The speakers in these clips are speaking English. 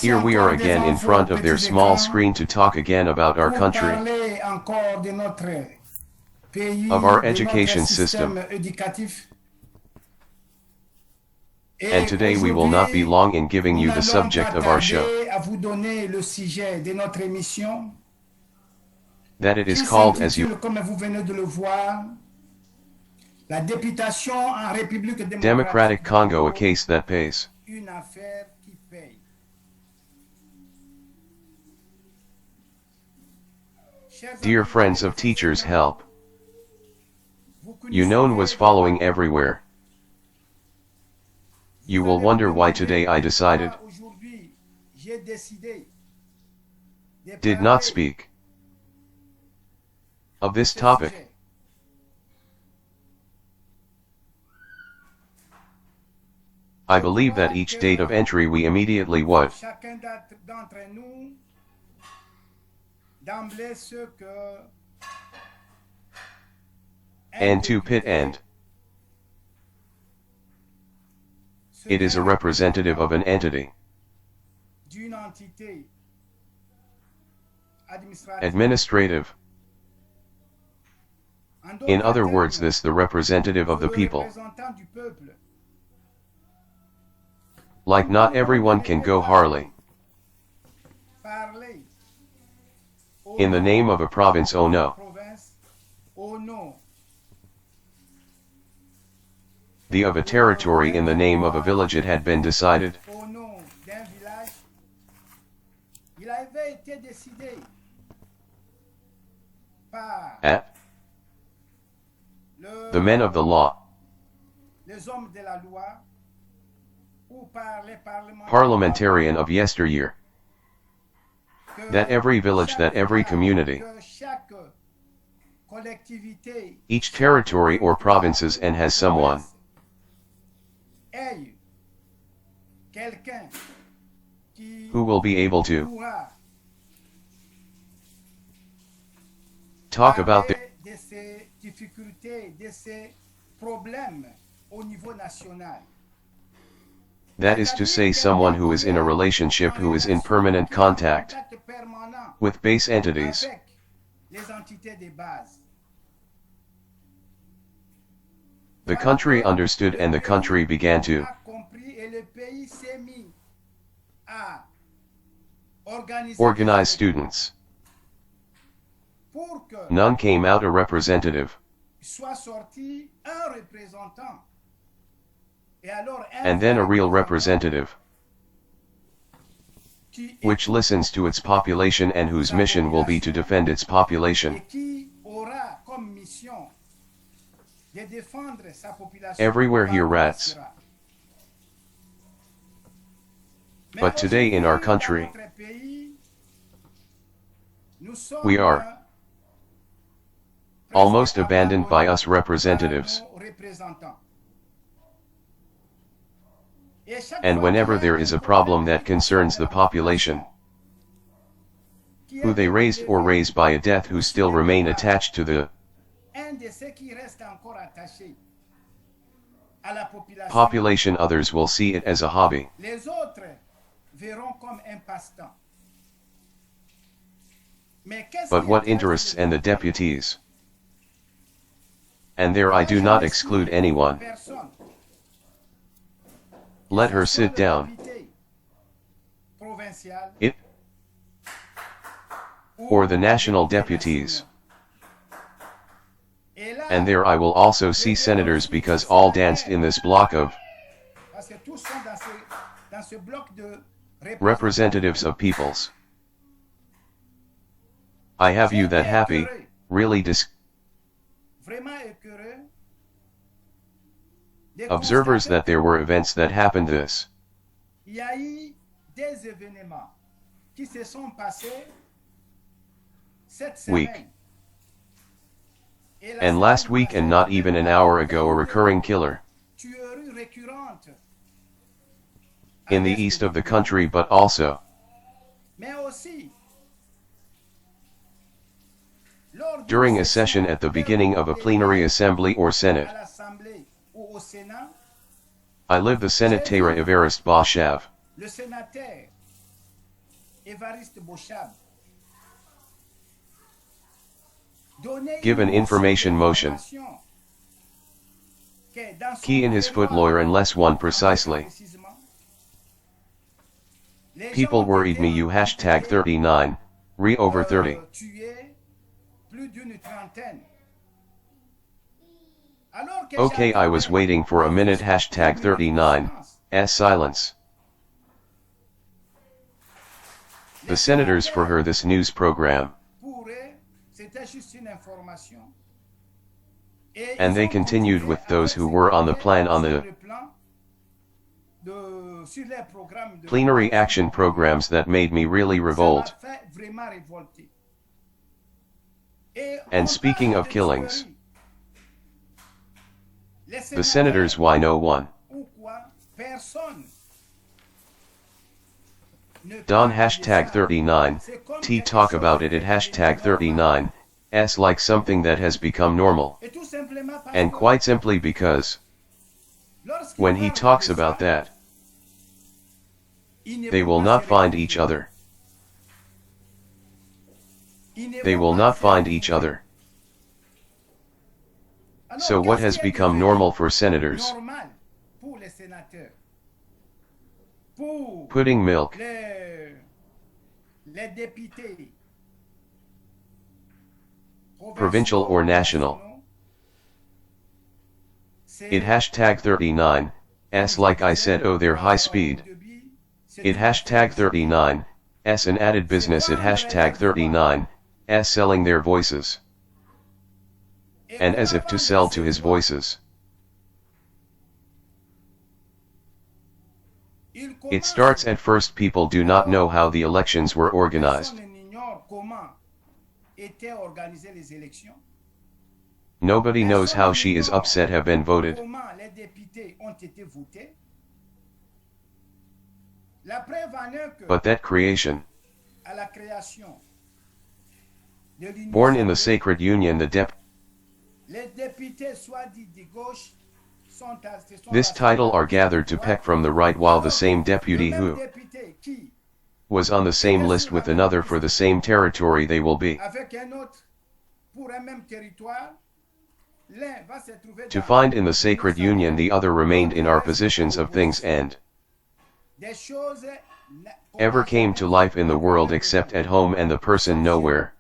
Here we are again in front of their small screen to talk again about our country, of our education system. And today we will not be long in giving you the subject of our show, that it is called, as you Democratic Congo, a case that pays. Dear friends of Teachers Help, you known was following everywhere. You will wonder why today I did not speak of this topic. I believe that each date of entry we immediately would and to pit end. It is a representative of an entity, administrative. In other words, this the representative of the people. Like not everyone can go Harley in the name of a province, oh no. The of a territory in the name of a village, it had been decided. At the men of the law, parliamentarian of yesteryear, that every village, that every community, each territory or provinces, and has someone who will be able to talk about the that is to say, someone who is in a relationship, who is in permanent contact with base entities. The country understood, and the country began to organize students. None came out a representative. And then a real representative, which listens to its population and whose mission will be to defend its population. Everywhere here rats. But today in our country, we are almost abandoned by us representatives. And whenever there is a problem that concerns the population, who they raised or raised by a death, who still remain attached to the population, others will see it as a hobby. But what interests and the deputies? And there I do not exclude anyone. Let her sit down. It or the national deputies. And there I will also see senators, because all danced in this block of representatives of peoples. I have you that happy, really observers that there were events that happened this week. And last week, and not even an hour ago, a recurring killer in the east of the country, but also during a session at the beginning of a plenary assembly or senate. I live the Senate Tera Evarist Bashav. Give an information motion. Key in his foot lawyer unless one precisely. People worried me you hashtag 39, re over 30. Okay, I was waiting for a minute hashtag 39, silence. The senators for her this news program. And they continued with those who were on the plan on the plenary action programs that made me really revolt. And speaking of killings, the senators, why no one? Don hashtag 39, T talk about it at hashtag 39, S like something that has become normal. And quite simply because, when he talks about that, they will not find each other. They will not find each other. So what has become normal for senators? Putting milk. Provincial or national. It hashtag 39, S like I said, oh they're high speed. It hashtag 39, S an added business at hashtag 39, S selling their voices. And as if to sell to his voices. It starts at first, people do not know how the elections were organized. Nobody knows how she is upset have been voted. But that creation, born in the sacred union, the this title are gathered to peck from the right, while the same deputy who was on the same list with another for the same territory they will be. To find in the sacred union the other remained in our positions of things and ever came to life in the world except at home and the person nowhere.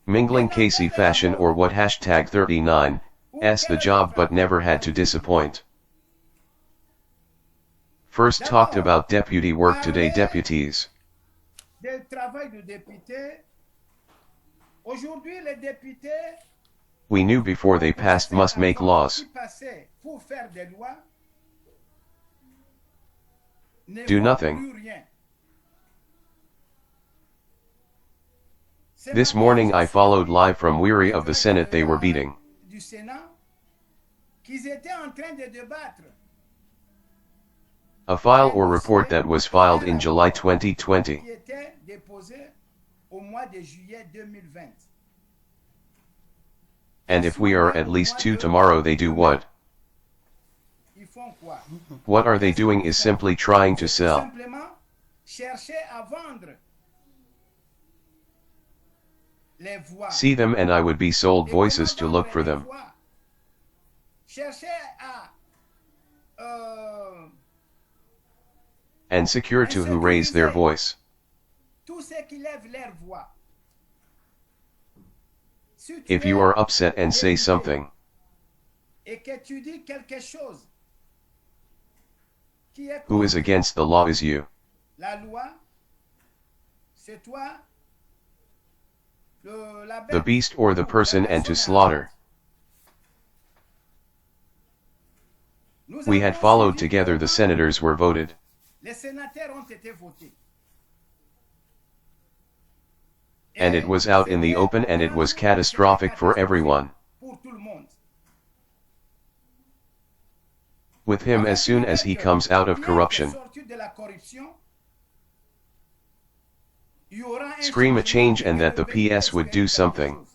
Mingling Casey fashion or what hashtag 39, S the job but never had to disappoint. First talked about deputy work today, deputies. We knew before they passed must make laws. Do nothing. This morning I followed live from weary of the Senate they were beating. A file or report that was filed in July 2020. And if we are at least two tomorrow, they do what? What are they doing is simply trying to sell. See them and I would be sold voices to look for them. And secure to who raise their voice. If you are upset and say something, who is against the law is you. The beast or the person, and to slaughter. We had followed together, the senators were voted. And it was out in the open and it was catastrophic for everyone. With him, as soon as he comes out of corruption, scream a change and that the PS would do something.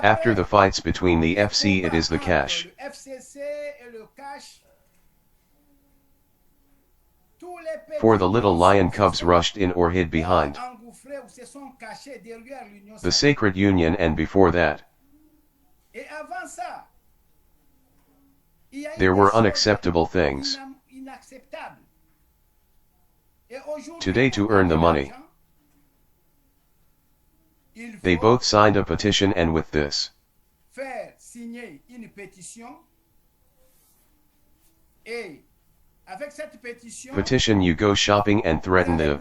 After the fights between the FC, it is the cash. For the little lion cubs rushed in or hid behind the sacred union, and before that, there were unacceptable things. Today, to earn the money, they both signed a petition, and with this petition you go shopping and threaten the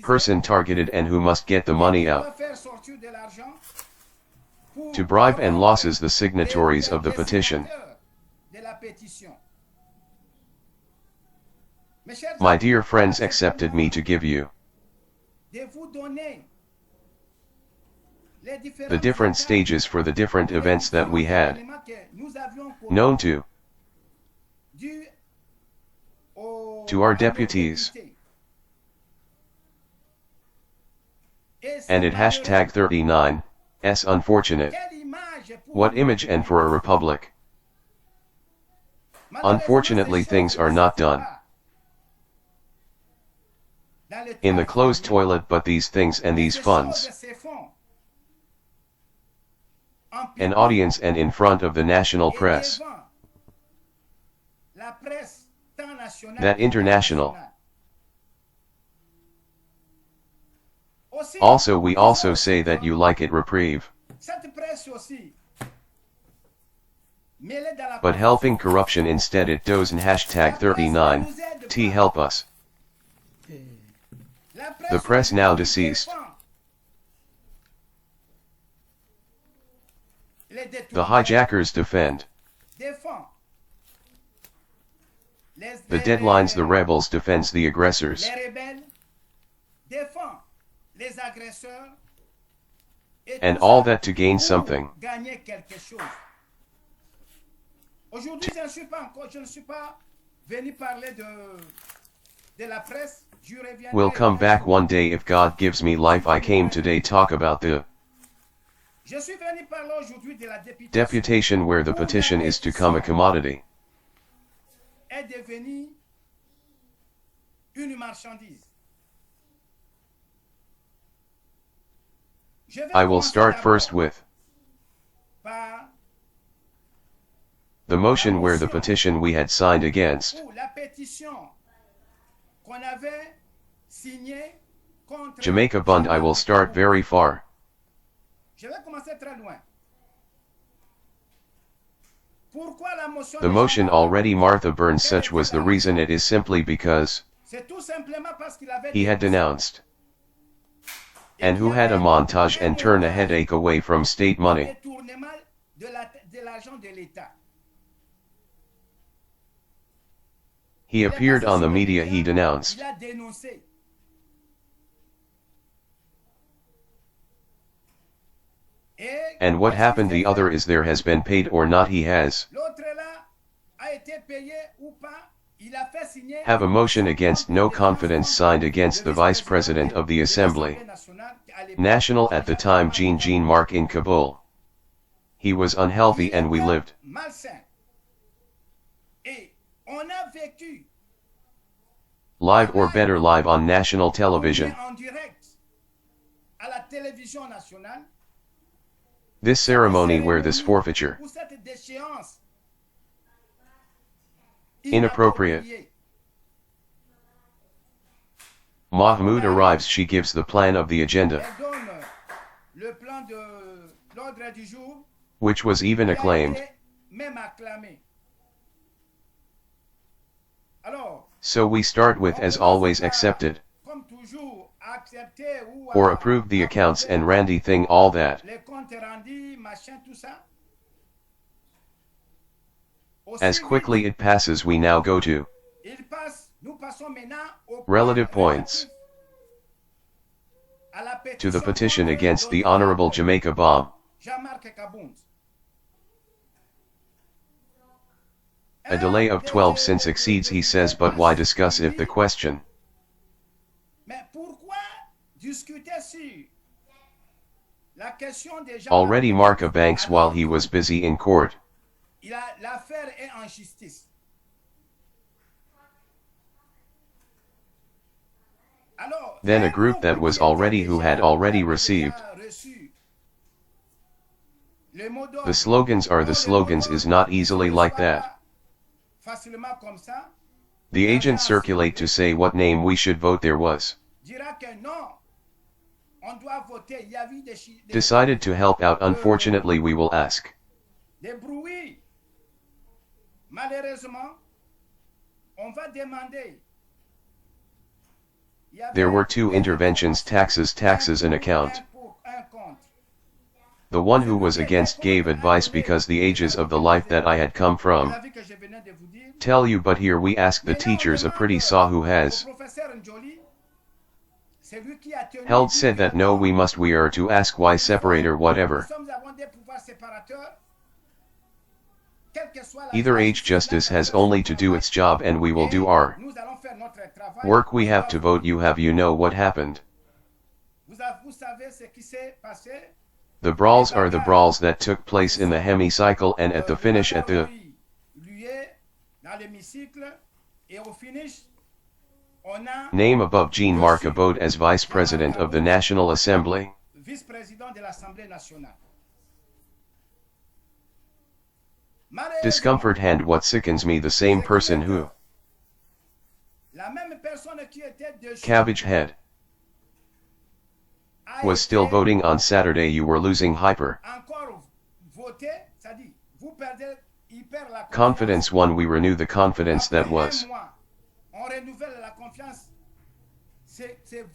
person targeted and who must get the money out, to bribe and losses the signatories of the petition. My dear friends accepted me to give you the different stages for the different events that we had known to our deputies. And it hashtag 39, s unfortunate. What image, and for a republic. Unfortunately, things are not done in the closed toilet, but these things and these funds, an audience and in front of the national press, that international. Also, we also say that you like it reprieve, but helping corruption instead it does. And hashtag 39, T help us. The press now deceased. The hijackers defend. The deadlines, the rebels defends the aggressors. And all that to gain something. We'll come back one day if God gives me life. I came today talk about the deputation, where the petition is to come a commodity. I will start first with the motion where the petition we had signed against Jamaica Bund. I will start very far. The motion already Martha Burns, such was the reason. It is simply because he had denounced and who had a montage and turn a headache away from state money. He appeared on the media, he denounced. And what happened? The other is there has been paid or not. He has have a motion against no confidence signed against the Vice President of the Assembly National at the time, Jean Marc, in Kabul. He was unhealthy and we lived live, or better, live on national television. This ceremony where this forfeiture inappropriate. Mahmoud arrives, she gives the plan of the agenda, which was even acclaimed. So we start with, as always, accepted or approved the accounts and Randy thing, all that. As quickly it passes, we now go to relative points, to the petition against the Honorable Jamaica Bomb. A delay of 12 since exceeds, he says, but why discuss if the question already Mark Banks while he was busy in court. Then a group that was already who had already received. The slogans are the slogans is not easily like that. The agents circulate to say what name we should vote there was. Decided to help out, unfortunately we will ask. There were two interventions, taxes and account. The one who was against gave advice because the ages of the life that I had come from. Tell you, but here we ask the teachers, a pretty saw who has held said that no we are to ask why separate or whatever. Either age justice has only to do its job and we will do our work. We have to vote. You know what happened. The brawls are the brawls that took place in the hemicycle and at the finish at the name above Jean-Marc Abode as Vice President of the National Assembly. Discomfort hand, what sickens me, the same person who Cabbage Head was still voting on Saturday. You were losing hyper confidence. One, we renew the confidence that was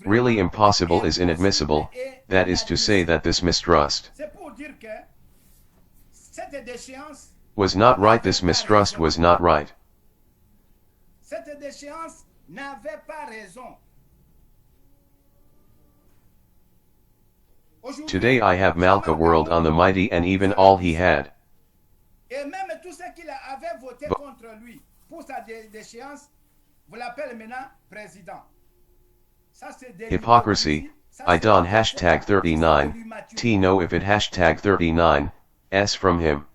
really impossible is inadmissible, that is to say that this mistrust was not right, this mistrust was not right. Today I have Malka World on the mighty and even all he had. Hypocrisy, I don hashtag 39, T know if it hashtag 39, S from him.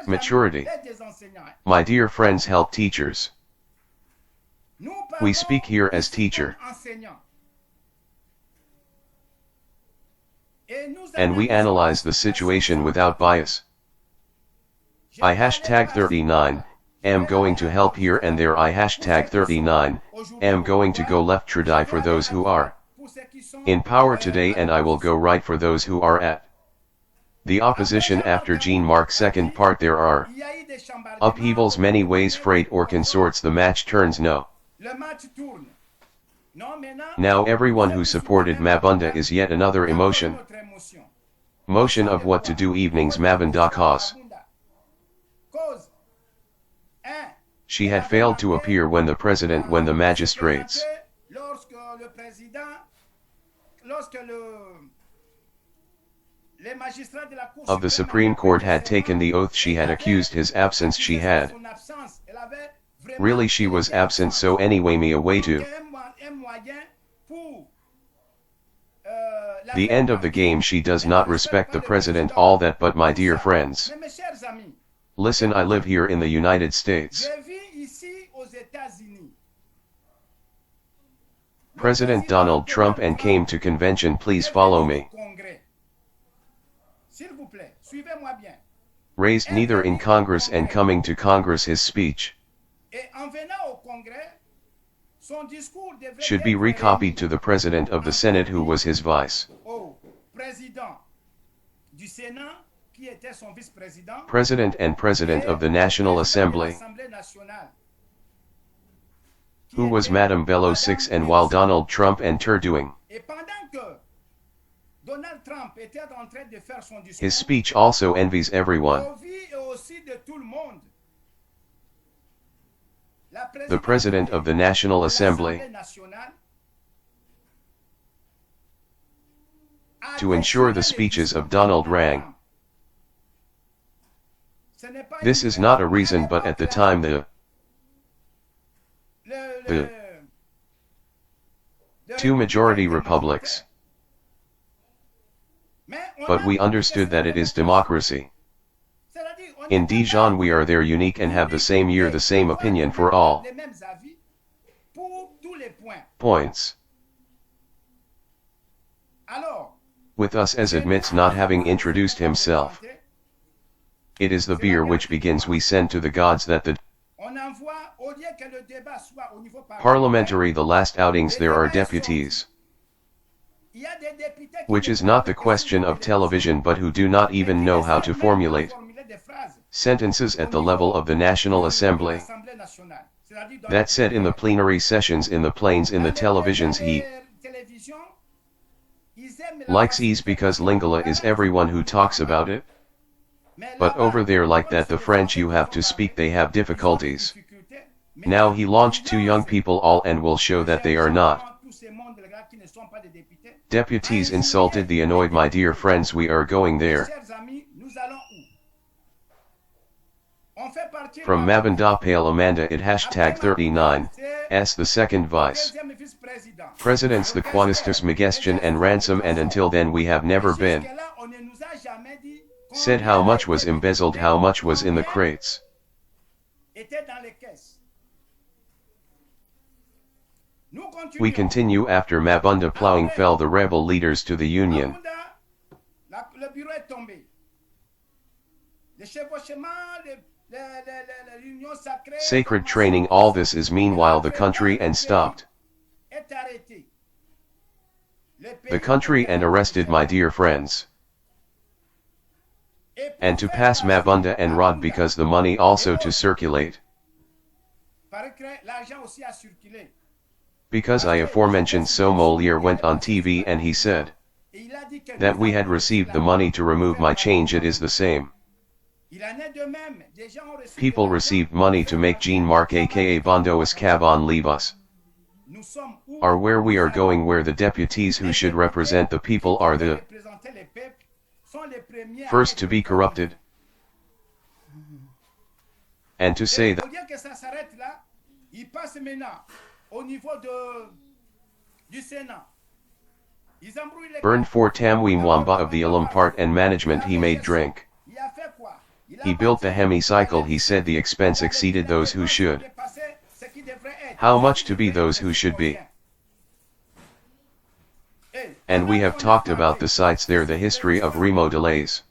Maturity. My dear friends, help teachers. We speak here as teacher. And we analyze the situation without bias. I hashtag 39, am going to help here and there. I hashtag 39, am going to go left to die for those who are in power today, and I will go right for those who are at the opposition. After Jean-Marc's second part, there are upheavals many ways, freight or consorts, the match turns no. Now everyone who supported Mabunda is yet another emotion. Motion of what to do. Evenings Mabunda cause. She had failed to appear when the president, when the magistrates of the Supreme Court had taken the oath. She had accused his absence. She had really, she was absent, so anyway me away to the end of the game. She does not respect the president, all that, but my dear friends, listen, I live here in the United States. President Donald Trump and came to convention. Please follow me. Raised neither in Congress and coming to Congress, his speech should be recopied to the President of the Senate, who was his vice President and President of the National Assembly, who was Madame Bello 6, and while Donald Trump entered doing his speech also envies everyone. The President of the National Assembly, to ensure the speeches of Donald rang. This is not a reason, but at the time the two majority republics But we understood that it is democracy. In Dijon we are there unique and have the same year the same opinion for all points. With us as admits not having introduced himself. It is the beer which begins we send to the gods that the parliamentary the last outings there are deputies. Which is not the question of television but who do not even know how to formulate sentences at the level of the National Assembly. That said in the plenary sessions in the planes in the televisions he likes ease because Lingala is everyone who talks about it. But over there like that the French you have to speak they have difficulties. Now he launched two young people all and will show that they are not deputies insulted the annoyed my dear friends we are going there. From Mabanda Pale Amanda it hashtag 39, S the second vice presidents the Quanistus Magestion and Ransom and until then we have never been said how much was embezzled how much was in the crates. We continue after Mabunda plowing fell the rebel leaders to the Union. Sacred training all this is meanwhile the country and stopped. The country and arrested my dear friends. And to pass Mabunda and Rod because the money also to circulate. Because I aforementioned so Molière went on TV and he said that we had received the money to remove my change it is the same. People received money to make Jean-Marc aka Bondois Cabon leave us. Are where we are going where the deputies who should represent the people are the first to be corrupted. And to say that burned for Tamwi Mwamba of the alum part and management he made drink. He built the hemicycle he said the expense exceeded those who should. How much to be those who should be. And we have talked about the sites there the history of remodelays.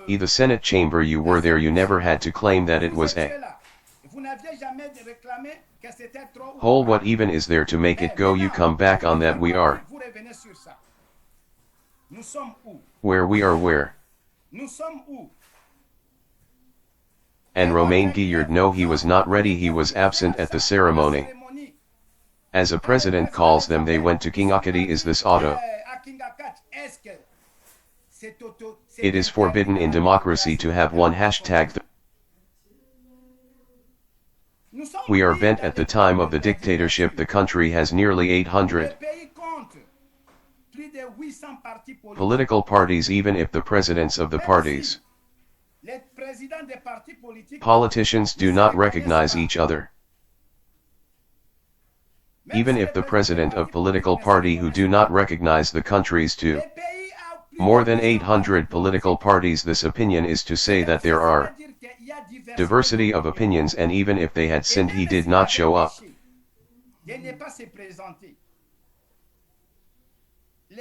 The Senate chamber you were there you never had to claim that it was a whole what even is there to make it go you come back on that we are. Where we are where. And Romain Guillard no he was not ready he was absent at the ceremony. As a president calls them they went to King Akadi is this auto. It is forbidden in democracy to have one hashtag. We are bent at the time of the dictatorship the country has nearly 800 political parties even if the presidents of the parties politicians do not recognize each other. Even if the president of political party who do not recognize the countries to more than 800 political parties this opinion is to say that there are diversity of opinions and even if they had sinned he did not show up.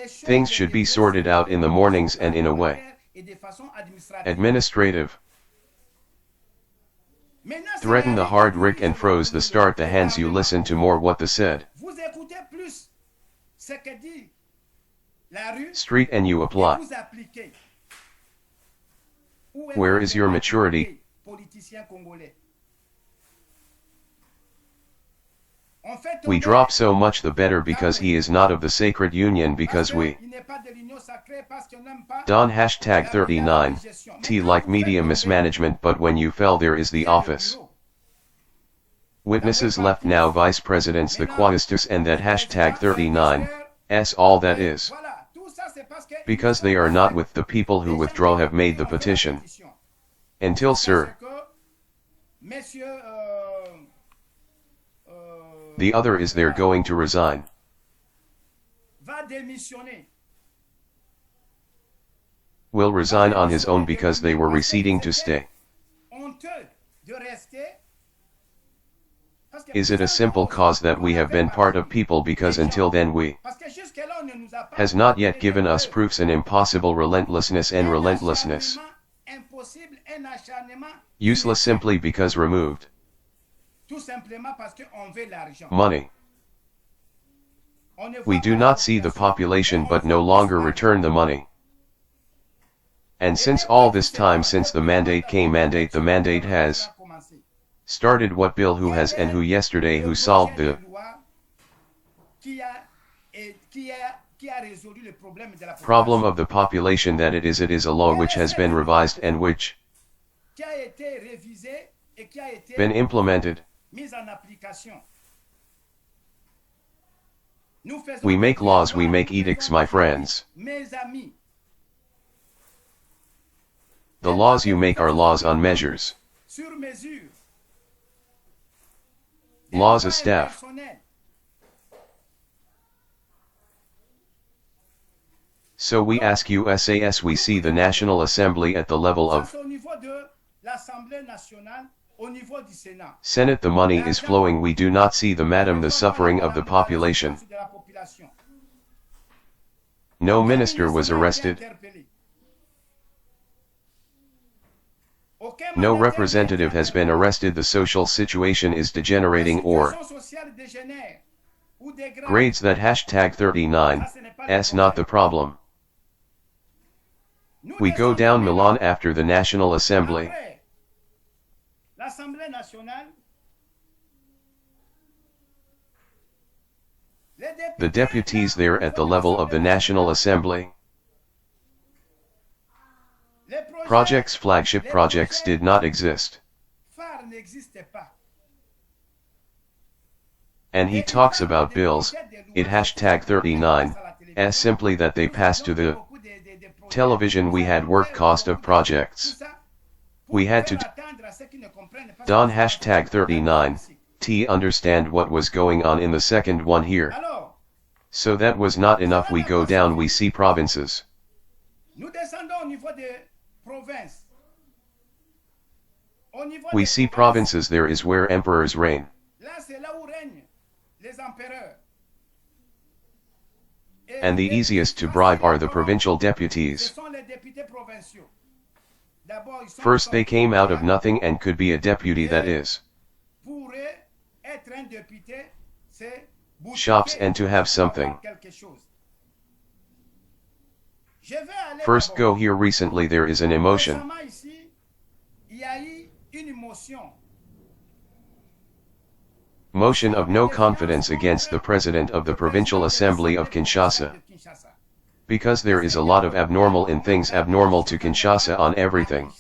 Things should be sorted out in the mornings and in a way administrative. Threaten the hard Rick and froze the start the hands you listen to more what the said street and you apply. Where is your maturity? We drop so much the better because he is not of the sacred union because we don hashtag 39, T like media mismanagement but when you fell there is the office. Witnesses left now vice presidents the Quanistus and that hashtag 39, S all that is. Because they are not with the people who withdraw have made the petition. Until sir. The other is they're going to resign. will resign on his own because they were receding to stay. Is it a simple cause that we have been part of people because until then we has not yet given us proofs an impossible relentlessness and relentlessness. Useless simply because removed. Money. We do not see the population but no longer return the money. And since all this time since the mandate came the mandate has started what bill who has and who yesterday who solved the problem of the population that it is a law which has been revised and which been implemented. We make laws, we make edicts, my friends. The laws you make are laws on measures. Laws of staff. So we ask you SAS, we see the National Assembly at the level of Senate, the money is flowing, we do not see the madam the suffering of the population. No minister was arrested. No representative has been arrested. The social situation is degenerating or grades that hashtag 39, S not the problem. We go down Milan after the National Assembly. The deputies there at the level of the National Assembly. Projects, flagship projects did not exist. And he talks about bills, it hashtag 39, as simply that they passed to the television. We had work cost of projects. We had to don hashtag 39, understand what was going on in the second one here. So that was not enough. We go down, we see provinces. We see provinces, there is where emperors reign. And the easiest to bribe are the provincial deputies. First they came out of nothing and could be a deputy, that is shops and to have something. First go here recently, there is an emotion. Motion of no confidence against the president of the Provincial Assembly of Kinshasa. Because there is a lot of abnormal in things abnormal to Kinshasa on everything.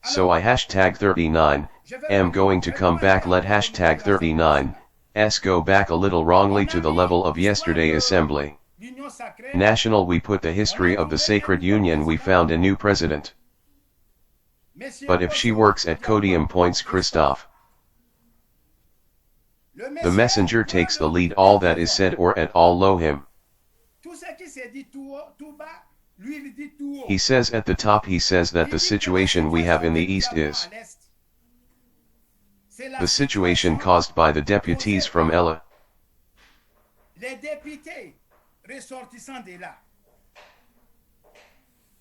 So I hashtag 39, am going to come back, let hashtag 39, S go back a little wrongly to the level of yesterday assembly. National, we put the history of the Sacred Union, we found a new president. But if she works at Codium points Christophe. The messenger takes the lead, all that is said or at all low him. He says at the top, he says that the situation we have in the East is the situation caused by the deputies from Ella.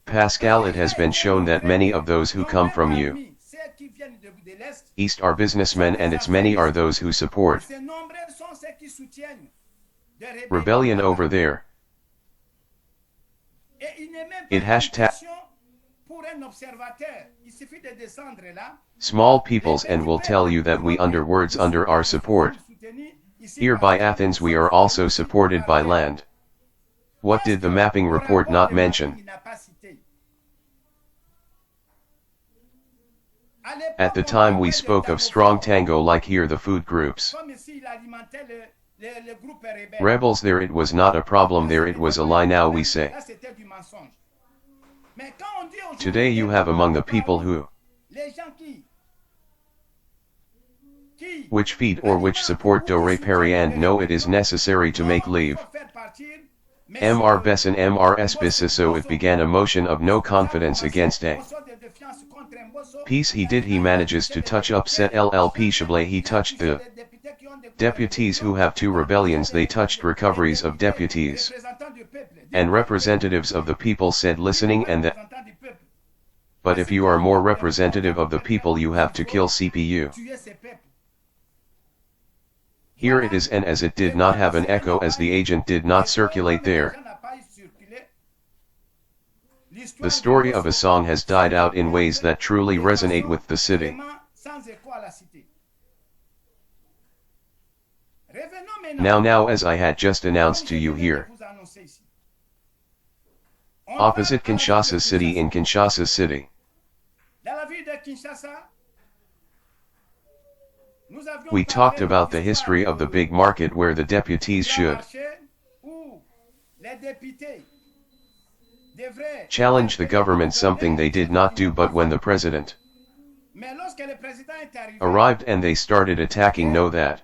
Pascal, it has been shown that many of those who come from you East are businessmen, and its many are those who support rebellion over there. It hashtag small peoples and will tell you that we under words under our support. Here by Athens we are also supported by land. What did the mapping report not mention? At the time we spoke of strong tango, like here the food groups. Rebels there, it was not a problem there, it was a lie, now we say. Today you have among the people who which feet or which support do repari and no it is necessary to make leave. Mr. Besson Mrs. Bissiso it began a motion of no confidence against a peace he did he manages to touch upset LLP Chablais he touched the deputies who have two rebellions they touched recoveries of deputies. And representatives of the people said listening and that. But if you are more representative of the people you have to kill CPU. Here it is and as it did not have an echo as the agent did not circulate there. The story of a song has died out in ways that truly resonate with the city. Now as I had just announced to you here. Opposite Kinshasa City in Kinshasa City. We talked about the history of the big market where the deputies should challenge the government, something they did not do, but when the president arrived and they started attacking, know that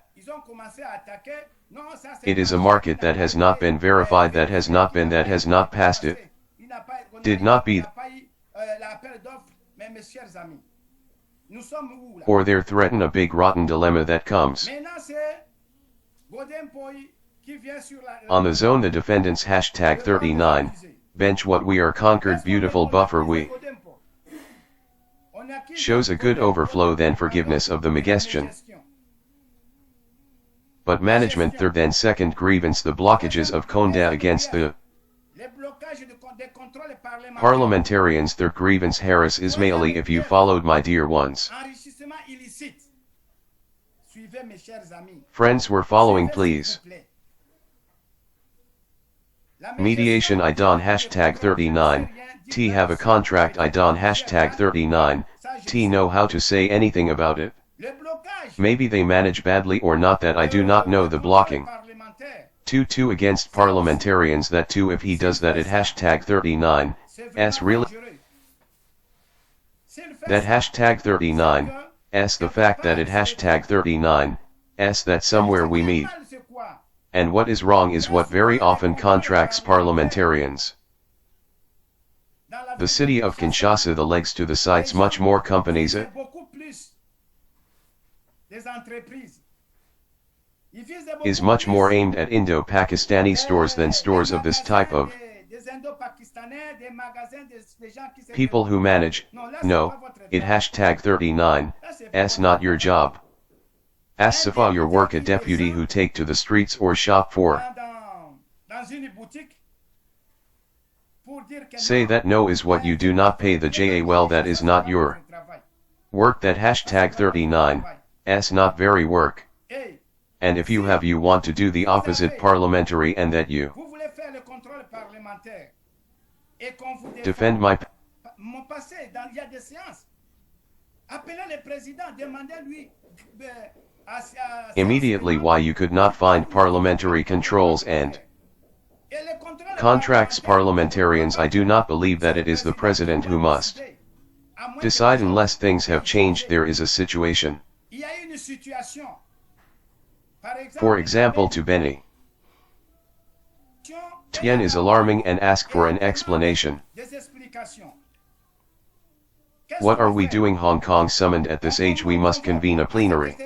it is a market that has not been verified, that has not passed it, did not be, or there threaten a big rotten dilemma that comes on the zone. The defendants hashtag 39, bench what we are conquered beautiful buffer we shows a good overflow then forgiveness of the Magestion. But management third then second grievance the blockages of Conda against the parliamentarians third grievance Harris Ismaili. If you followed my dear ones, friends were following please. Mediation I don hashtag 39, T have a contract I don hashtag 39, T know how to say anything about it. Maybe they manage badly or not, that I do not know. The blocking 2-2 against parliamentarians, that too if he does that it hashtag 39, s really that hashtag 39, s the fact that it hashtag 39, s that somewhere we meet. And what is wrong is what very often contracts parliamentarians. The city of Kinshasa, the legs to the sites, much more companies is much more aimed at Indo-Pakistani stores than stores of this type of people who manage. No, it hashtag 39, s not your job. Ask Safa your work, a deputy who take to the streets or shop for say that no is what you do not pay the JA, well that is not your work, that hashtag 39, s not very work. And if you have, you want to do the opposite parliamentary and that you defend my immediately why you could not find parliamentary controls and contracts parliamentarians. I do not believe that it is the president who must decide unless things have changed. There is a situation, for example, to Benny Tien is alarming and ask for an explanation. What are we doing? Hong Kong summoned at this age. We must convene a plenary.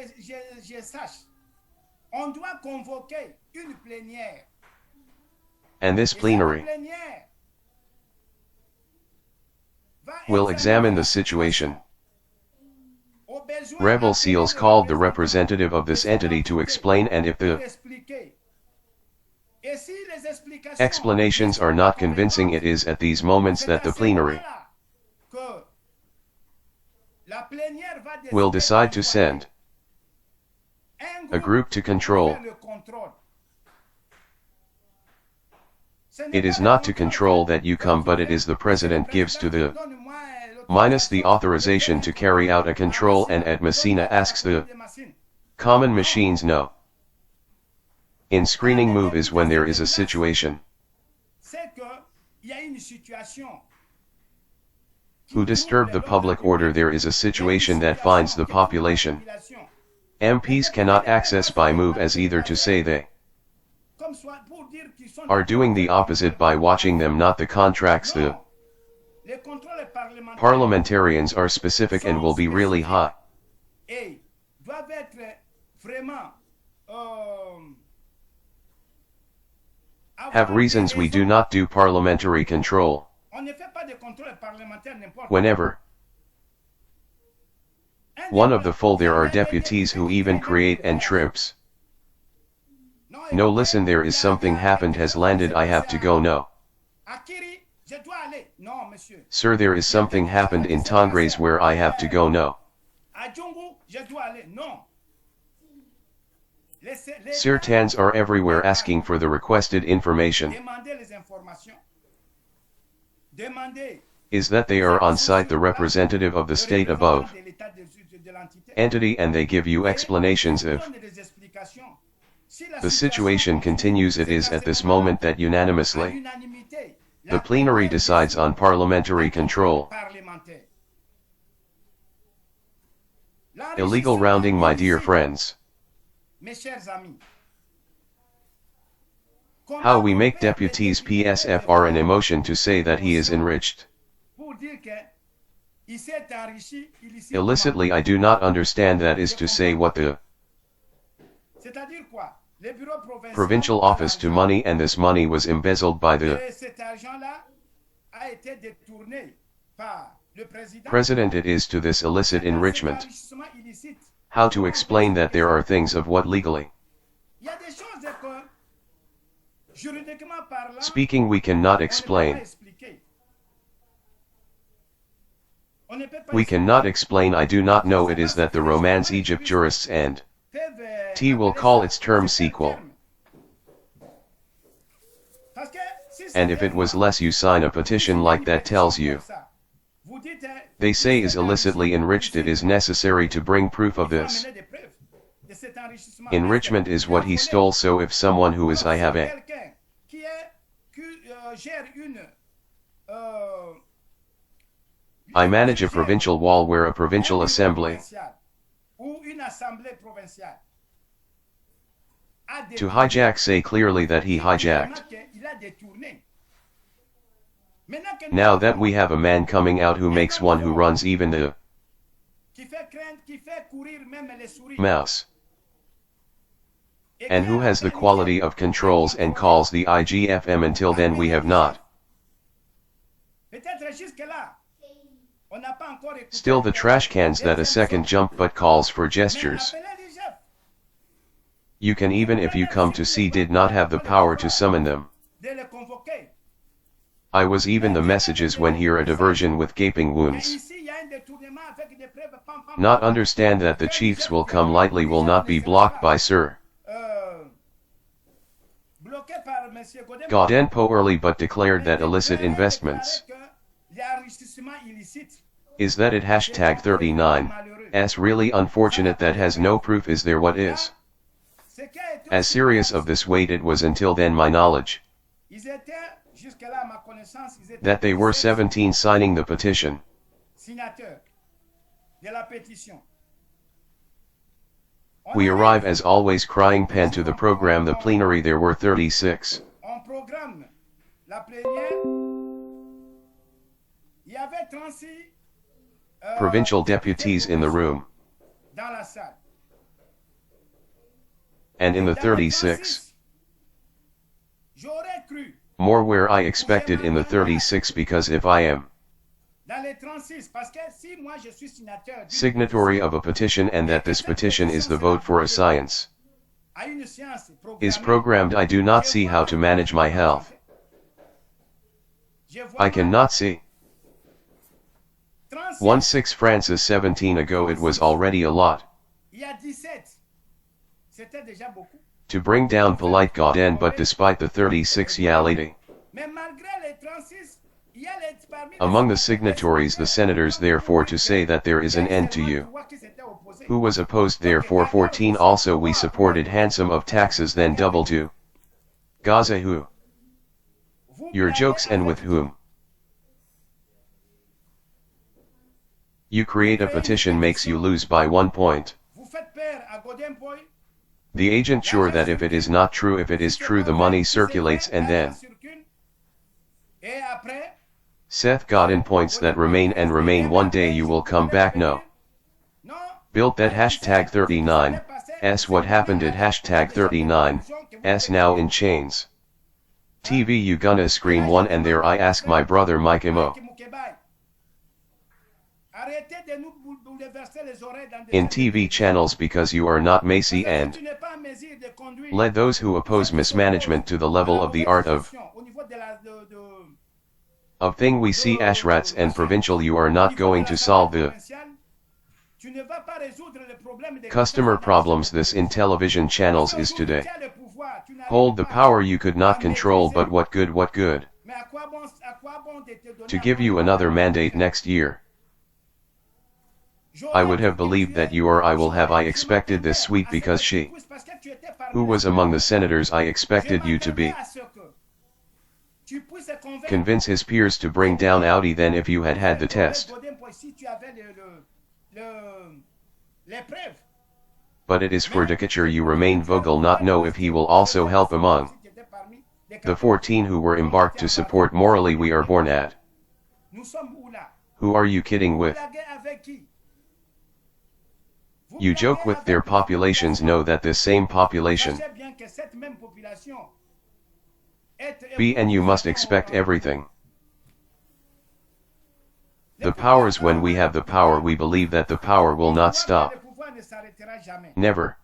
And this plenary will examine the situation. Rebel SEALs called the representative of this entity to explain, and if the explanations are not convincing, it is at these moments that the plenary will decide to send a group to control. It is not to control that you come, but it is the president gives to the minus the authorization to carry out a control, and at Messina asks the common machines no. In screening move is when there is a situation who disturb the public order. There is a situation that finds the population MPs cannot access by move as either to say they are doing the opposite by watching them, not the contracts. The parliamentarians are specific and will be really hot. Have reasons we do not do parliamentary control. Whenever one of the full, there are deputies who even create and trips. No, listen, there is something happened, has landed, I have to go. No. Sir, there is something happened in Tongres where I have to go. No. Sirtans are everywhere asking for the requested information. Is that they are on site, the representative of the state above entity, and they give you explanations if the situation continues. It is at this moment that unanimously the plenary decides on parliamentary control. Illegal rounding, my dear friends. How we make deputies PSFR an emotion to say that he is enriched illicitly. I do not understand, that is to say what the provincial office to money, and this money was embezzled by the president. It is to this illicit enrichment. How to explain that there are things of what legally speaking we cannot explain. We cannot explain, I do not know. It is that the Romance Egypt jurists and T will call its term sequel. And if it was less, you sign a petition like that tells you they say is illicitly enriched. It is necessary to bring proof of this enrichment is what he stole. So if someone who is I manage a provincial wall where a provincial assembly to hijack, say clearly that he hijacked. Now that we have a man coming out who makes one who runs even the mouse, and who has the quality of controls and calls the IGFM, until then we have not still the trash cans that a second jump but calls for gestures. You can, even if you come to see, did not have the power to summon them. I was even the messages when here a diversion with gaping wounds. Not understand that the chiefs will come lightly, will not be blocked by Sir Godin early, but declared that illicit investments is that it hashtag 39 s really unfortunate that has no proof. Is there what is as serious of this weight? It was until then my knowledge that they were 17 signing the petition. We arrive as always crying pan to the program, the plenary. There were 36 provincial deputies in the room, and in the 36 more where I expected in the 36, because if I am signatory of a petition and that this petition is the vote for a science is programmed, I do not see how to manage my health. I cannot see. 16 Francis 17 ago it was already a lot to bring down polite Godin, but despite the 36 lady among the signatories, the senators, therefore to say that there is an end to you who was opposed, therefore 14 also we supported handsome of taxes, then double to Gaza who your jokes, and with whom you create a petition makes you lose by 1 point. The agent sure that if it is not true, if it is true, the money circulates, and then Seth got in points that remain and remain. One day you will come back. No. Built that hashtag 39, s what happened at hashtag 39, s now in chains. TV you gonna scream one, and there I ask my brother Mike Imo. In TV channels because you are not Macy and led those who oppose mismanagement to the level of the art of thing we see ashrats and provincial. You are not going to solve the customer problems this in television channels is today. Hold the power you could not control, but what good to give you another mandate next year. I would have believed that you or I will have. I expected this sweet because she who was among the senators I expected you to be convince his peers to bring down Audi. Then if you had had the test. But it is for Decatur you remain. Vogel not know if he will also help among the 14 who were embarked to support morally. We are born at. Who are you kidding with? You joke with their populations. Know that this same population be, and you must expect everything. The powers, when we have the power, we believe that the power will not stop. Never.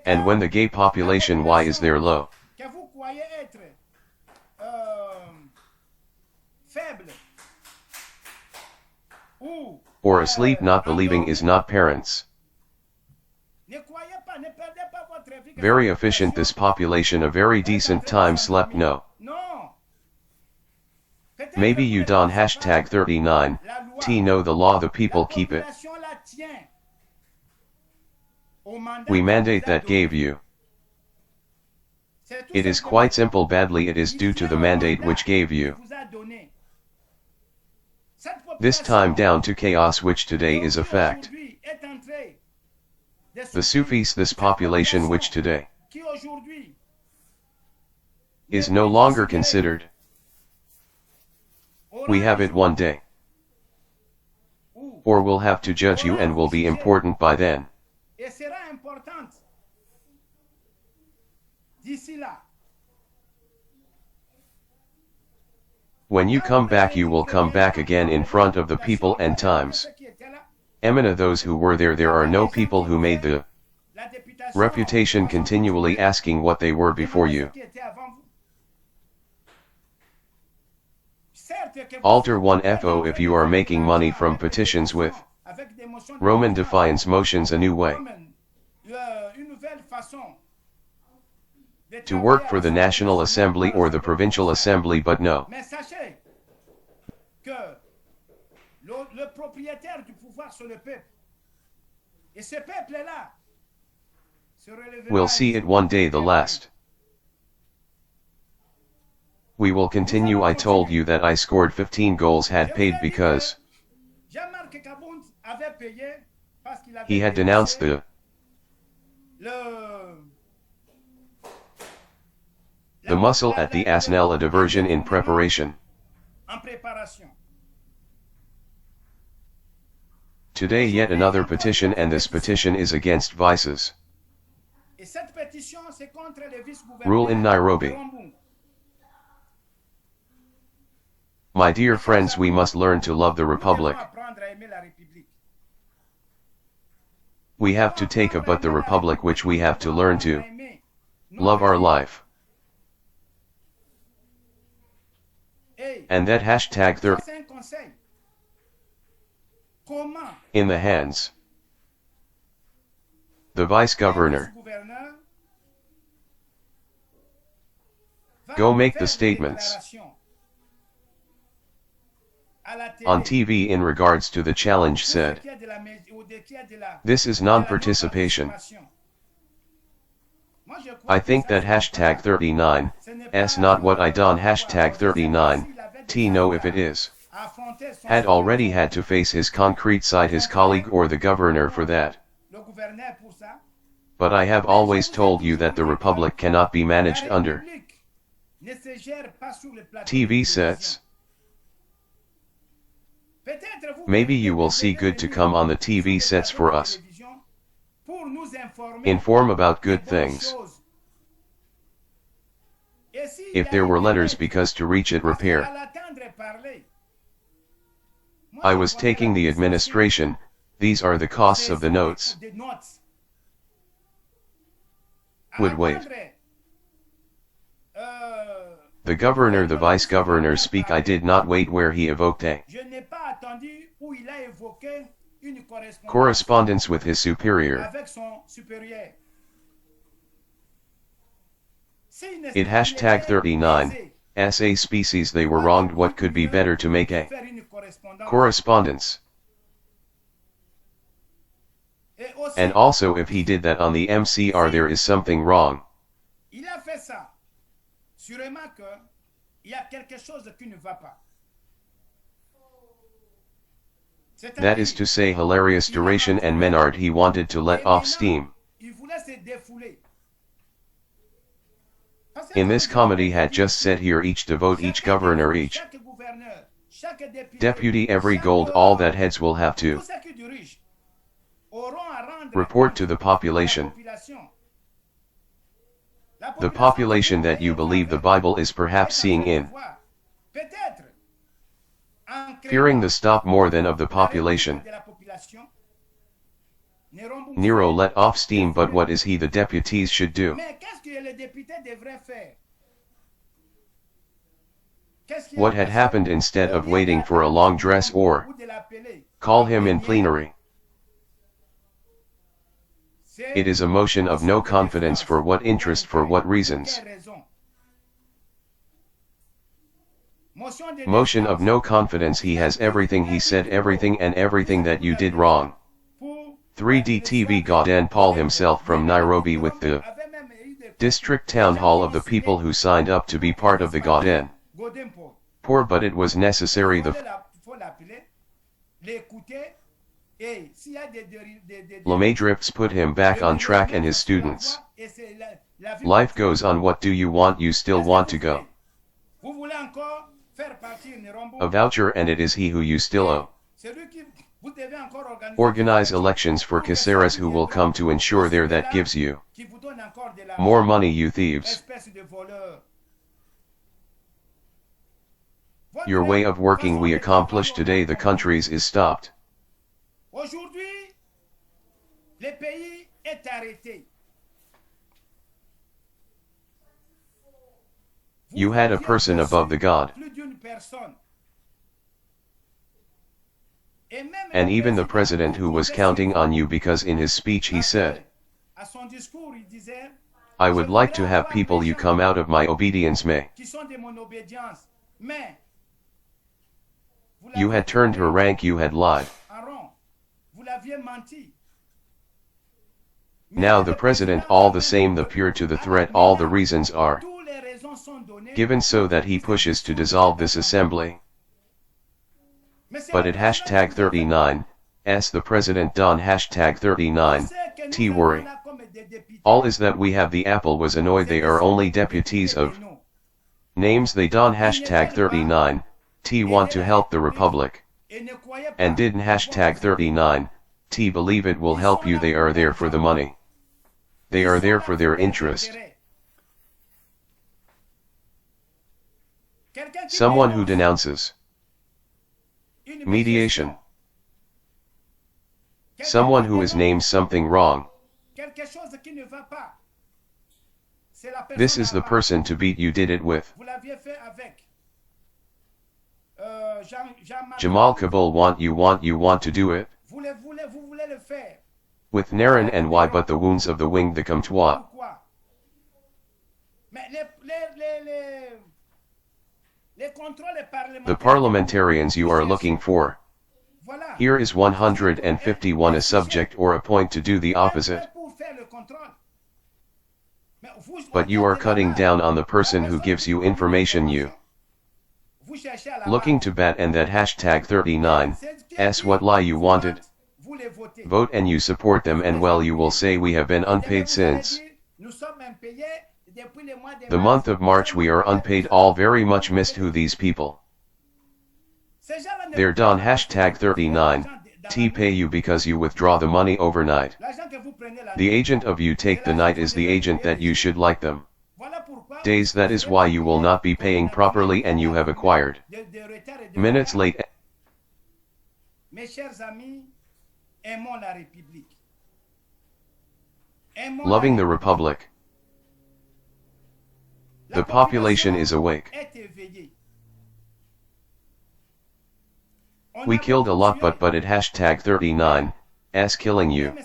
And when the gay population, why is there low or asleep, not believing is not parents. Very efficient this population, a very decent time slept. No. Maybe you don hashtag 39, T know the law, the people keep it. We mandate that gave you. It is quite simple. Badly it is due to the mandate which gave you. This time down to chaos, which today is a fact. The Sufis, this population which today is no longer considered. We have it one day. Or we'll have to judge you and will be important by then. When you come back, you will come back again in front of the people and times. Emina those who were there. There are no people who made the reputation continually asking what they were before you. Alter 1FO if you are making money from petitions with Roman defiance motions, a new way to work for the National Assembly or the Provincial Assembly, but no. We'll see it one day, the last. We will continue. I told you that I scored 15 goals, had paid because he had denounced the muscle at the Asnel, a diversion in preparation. Today yet another petition, and this petition is against vices. Rule in Nairobi. My dear friends, we must learn to love the Republic. We have to take a but the Republic, which we have to learn to love our life. And that hashtag 30 in the hands the Vice Governor. Go make the statements on TV in regards to the challenge, said this is non-participation. I think that hashtag 39 s not what I done. Hashtag 39 T know if it is had already had to face his concrete side, his colleague or the governor for that. But I have always told you that the Republic cannot be managed under TV sets. Maybe you will see good to come on the TV sets for us. Inform about good things. If there were letters because to reach it repair. I was taking the administration, these are the costs of the notes. Would wait. The governor, the vice governor speak. I did not wait where he evoked a correspondence with his superior. It hashtag 39, as a species they were wronged. What could be better to make a correspondence? And also if he did that on the MCR there is something wrong. That is to say hilarious duration and Menard he wanted to let off steam. In this comedy had just said here each devote each governor each deputy every gold all that heads will have to report to the population. The population that you believe the Bible is perhaps seeing in fearing the stop more than of the population. Nero let off steam, but what is he the deputies should do? What had happened instead of waiting for a long dress or call him in plenary? It is a motion of no confidence. For what interest, for what reasons? Motion of no confidence. He has everything, he said everything and everything that you did wrong. 3D TV Godin Paul himself from Nairobi with the district town hall of the people who signed up to be part of the Godin. Poor, but it was necessary. The Lemaidrips put him back on track and his students. Life goes on. What do you want? You still want to go a voucher, and it is he who you still owe. Organize elections for Caceres, who will come to ensure there. That gives you more money, you thieves. Your way of working we accomplished today. The countries is stopped. You had a person above the God. And even the president who was counting on you, because in his speech he said, I would like to have people you come out of my obedience may. You had turned her rank, you had lied. Now the president, all the same, the pure to the threat, all the reasons are given so that he pushes to dissolve this assembly. But at hashtag 39, as the president done hashtag 39, T worry. All is that we have the apple was annoyed they are only deputies of names they don hashtag 39, T want to help the Republic. And didn't hashtag 39, T believe it will help you. They are there for the money. They are there for their interest. Someone who denounces mediation. Someone who is named something wrong. This is the person to beat. You did it with Jamal Kabul. Want to do it with Naren and why? But the wounds of the wing, the Comtois. The parliamentarians you are looking for. Here is 151 a subject or a point to do the opposite. But you are cutting down on the person who gives you information. You looking to bat, and that hashtag 39, s what lie you wanted. Vote and you support them, and well, you will say we have been unpaid since the month of March. We are unpaid, all very much missed. Who these people? They're done. Hashtag 39, T pay you because you withdraw the money overnight. The agent of you take the night is the agent that you should like them. Days, that is why you will not be paying properly and you have acquired minutes late. Loving the Republic. The population is awake. We killed a lot, but it hashtag 39, s killing you.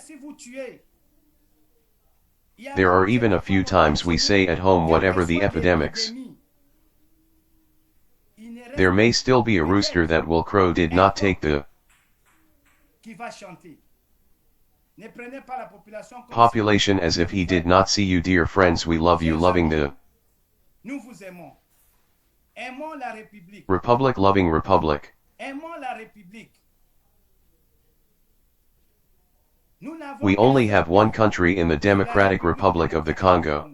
There are even a few times we say at home, whatever the epidemics, there may still be a rooster that will crow. Did not take the population as if he did not see you. Dear friends, we love you. Loving the Republic. Loving Republic. We only have one country in the Democratic Republic of the Congo.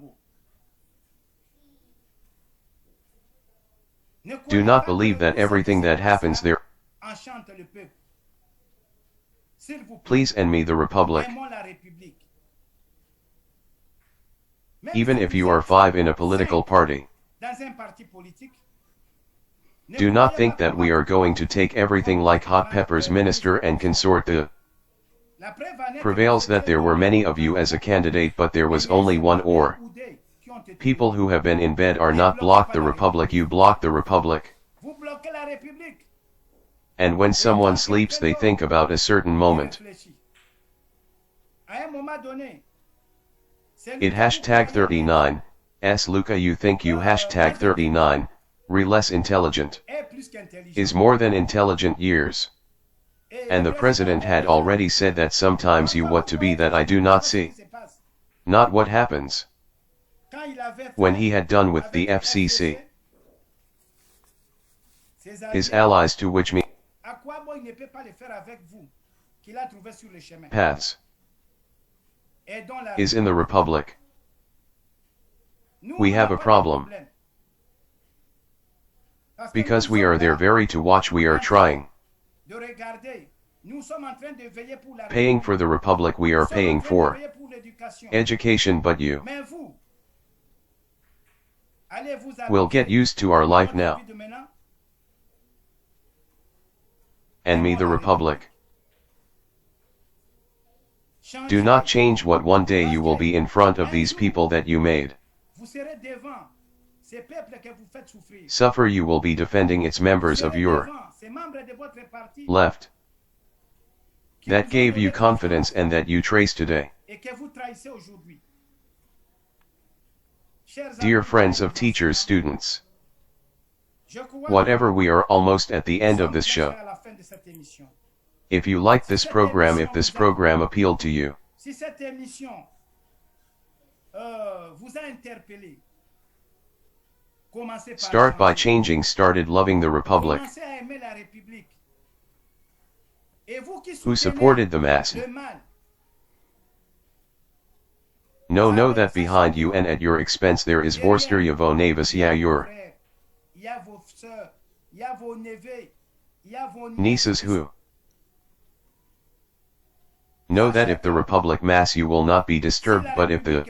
Do not believe that everything that happens there. Please end me the Republic. Even if you are 5 in a political party, do not think that we are going to take everything like hot peppers. Minister and consort. The prevails that there were many of you as a candidate, but there was only one, or people who have been in bed are not blocked the Republic. You block the Republic. And when someone sleeps, they think about a certain moment. It hashtag 39, s Luca. You think you hashtag 39, re less intelligent, is more than intelligent years. And the president had already said that sometimes you what to be that I do not see. Not what happens. When he had done with the FCC, his allies, to which me paths is in the Republic. We have a problem. Because we are there very to watch. We are trying. Paying for the Republic. We are paying for education, but you will get used to our life now. And me the Republic. Do not change what one day you will be in front of these people that you made suffer. You will be defending its members of your left that gave you confidence and that you trace today. Dear friends of teachers, students, whatever, we are almost at the end of this show. If you like this program, if this program appealed to you, start by changing. Started loving the Republic. Who supported the mass? Know that behind you and at your expense there is Vorster Yavo Navis. Yeah, your nieces who know that if the Republic mass you will not be disturbed, but if the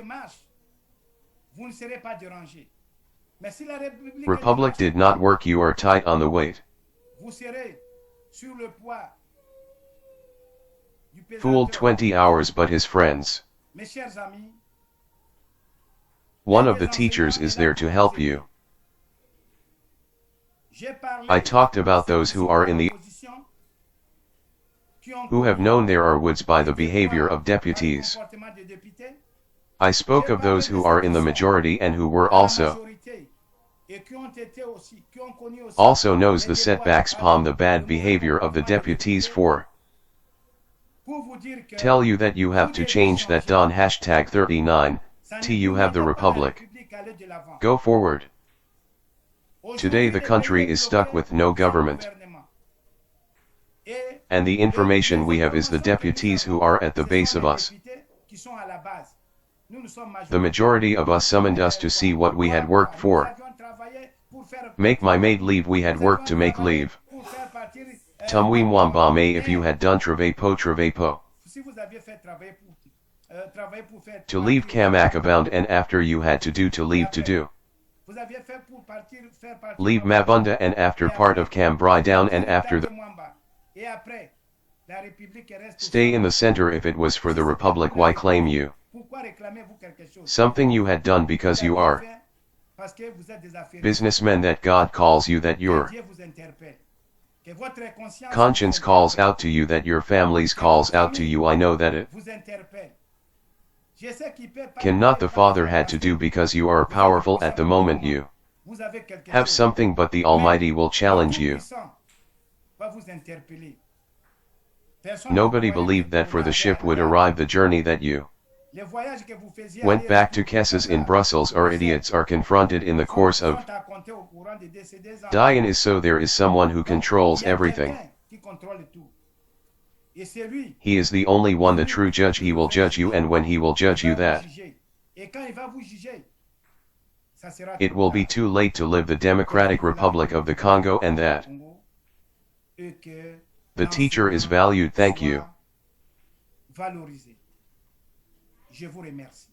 Republic did not work, you are tight on the weight. Fooled 20 hours, but his friends. One of the teachers is there to help you. I talked about those who are in the who have known there are woods by the behavior of deputies. I spoke of those who are in the majority and who were also knows the setbacks, the bad behavior of the deputies. For tell you that you have to change that. Don hashtag 39, T you have the Republic. Go forward. Today the country is stuck with no government. And the information we have is the deputies who are at the base of us. The majority of us summoned us to see what we had worked for. Make my maid leave, we had worked to make leave. Tumwi mwamba me, if you had done travail po. To leave kamak abound, and after you had to do to leave to do. Leave mabunda, and after part of cambrai down, and after the stay in the center. If it was for the republic, why claim you something you had done, because you are businessmen, that God calls you, that your conscience calls out to you, that your families calls out to you. I know that it cannot the Father had to do, because you are powerful at the moment. You have something, but the Almighty will challenge you. Nobody believed that for the ship would arrive, the journey that you went back to Kesses in Brussels, or idiots are confronted in the course of dying is so there is someone who controls everything. He is the only one, the true judge. He will judge you, and when he will judge you, that it will be too late to live the Democratic Republic of the Congo, and that the teacher is valued. Thank you. Je vous remercie.